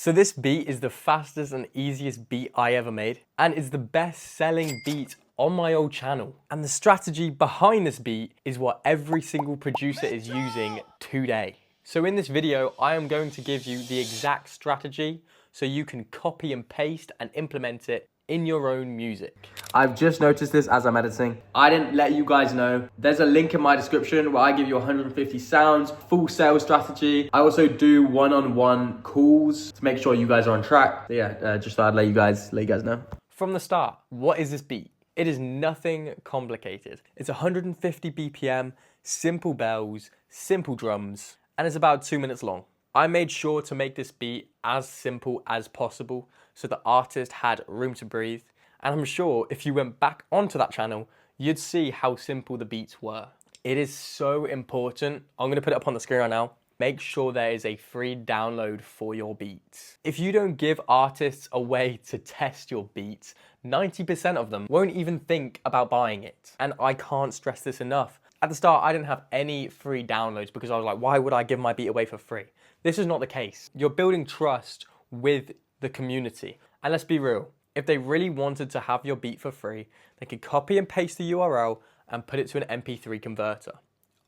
So this beat is the fastest and easiest beat I ever made, and it's the best selling beat on my old channel. And the strategy behind this beat is what every single producer is using today. So in this video, I am going to give you the exact strategy so you can copy and paste and implement it in your own music. I've just noticed this as I'm editing. I didn't let you guys know. There's a link in my description where I give you 150 sounds, full sales strategy. I also do one-on-one calls to make sure you guys are on track. So yeah, just thought I'd let you guys know. From the start, what is this beat? It is nothing complicated. It's 150 BPM, simple bells, simple drums, and it's about 2 minutes long. I made sure to make this beat as simple as possible so the artist had room to breathe. And I'm sure if you went back onto that channel, you'd see how simple the beats were. It is so important. I'm gonna put it up on the screen right now. Make sure there is a free download for your beats. If you don't give artists a way to test your beats, 90% of them won't even think about buying it. And I can't stress this enough. At the start, I didn't have any free downloads because I was like, why would I give my beat away for free? This is not the case. You're building trust with the community. And let's be real, if they really wanted to have your beat for free, they could copy and paste the URL and put it to an MP3 converter.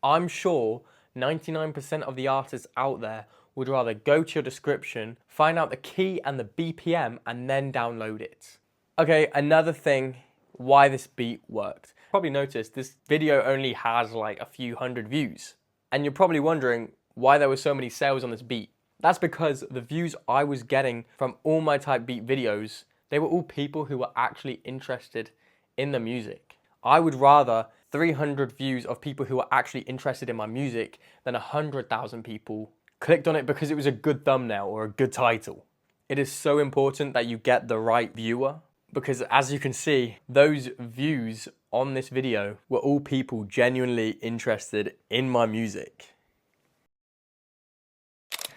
I'm sure 99% of the artists out there would rather go to your description, find out the key and the BPM, and then download it. Okay, another thing, why this beat worked. Probably noticed this video only has like a few hundred views. And you're probably wondering why there were so many sales on this beat. That's because the views I was getting from all my type beat videos, they were all people who were actually interested in the music. I would rather 300 views of people who are actually interested in my music than 100,000 people clicked on it because it was a good thumbnail or a good title. It is so important that you get the right viewer because as you can see, those views on this video were all people genuinely interested in my music.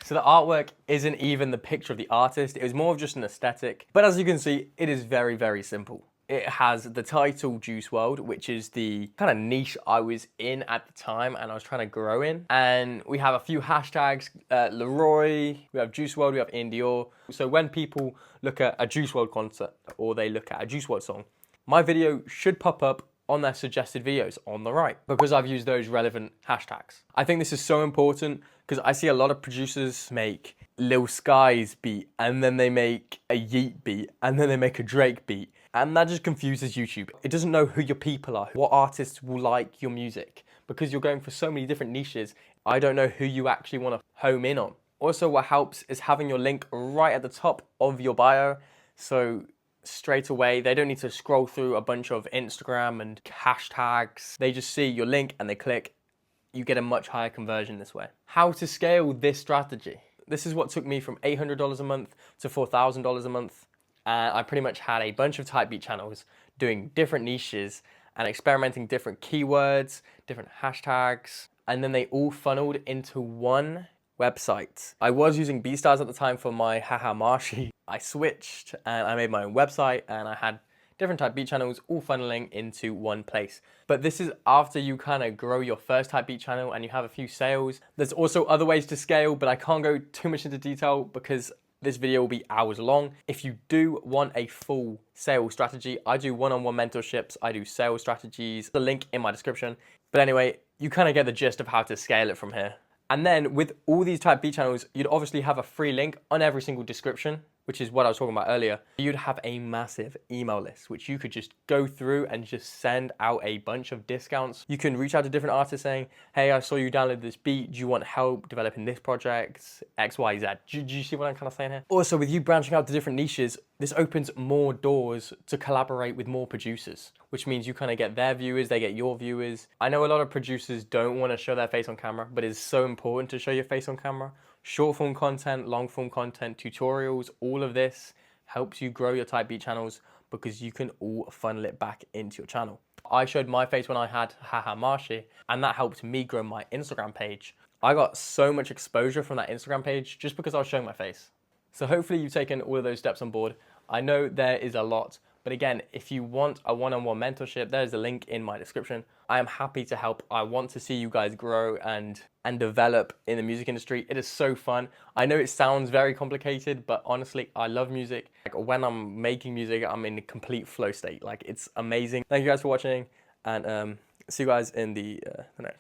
So the artwork isn't even the picture of the artist, it was more of just an aesthetic. But as you can see, it is very, very simple. It has the title Juice WRLD, which is the kind of niche I was in at the time and I was trying to grow in. And we have a few hashtags, Leroy, we have Juice WRLD, we have Indior. So when people look at a Juice WRLD concert or they look at a Juice WRLD song, my video should pop up on their suggested videos on the right because I've used those relevant hashtags. I think this is so important because I see a lot of producers make Lil Sky's beat and then they make a Yeet beat and then they make a Drake beat, and that just confuses YouTube. It doesn't know who your people are, what artists will like your music, because you're going for so many different niches. I don't know who you actually want to home in on. Also, what helps is having your link right at the top of your bio, so straight away they don't need to scroll through a bunch of Instagram and hashtags. They just see your link and they click. You get a much higher conversion this way. How to scale this strategy? This is what took me from $800 a month to $4,000 a month. And I pretty much had a bunch of type beat channels doing different niches and experimenting different keywords, different hashtags, and then they all funneled into one website. I was using BeatStars at the time for my Haha Marshy. I switched and I made my own website and I had different type beat channels all funneling into one place. But this is after you kind of grow your first type beat channel and you have a few sales. There's also other ways to scale, but I can't go too much into detail because this video will be hours long. If you do want a full sales strategy, I do one-on-one mentorships, I do sales strategies, the link in my description. But anyway, you kind of get the gist of how to scale it from here. And then with all these type beat channels, you'd obviously have a free link on every single description, which is what I was talking about earlier. You'd have a massive email list, which you could just go through and just send out a bunch of discounts. You can reach out to different artists saying, hey, I saw you download this beat. Do you want help developing this project? X, Y, Z. Do you see what I'm kind of saying here? Also, with you branching out to different niches, this opens more doors to collaborate with more producers, which means you kind of get their viewers, they get your viewers. I know a lot of producers don't want to show their face on camera, but it's so important to show your face on camera. Short form content, long form content, tutorials, all of this helps you grow your type beat channels because you can all funnel it back into your channel. I showed my face when I had Haha Marshy and that helped me grow my Instagram page. I got so much exposure from that Instagram page just because I was showing my face. So hopefully you've taken all of those steps on board. I know there is a lot, but again, if you want a one-on-one mentorship, there's a link in my description. I am happy to help. I want to see you guys grow and develop in the music industry. It is so fun. I know it sounds very complicated, but honestly, I love music. Like when I'm making music, I'm in a complete flow state. Like it's amazing. Thank you guys for watching, and see you guys in the next.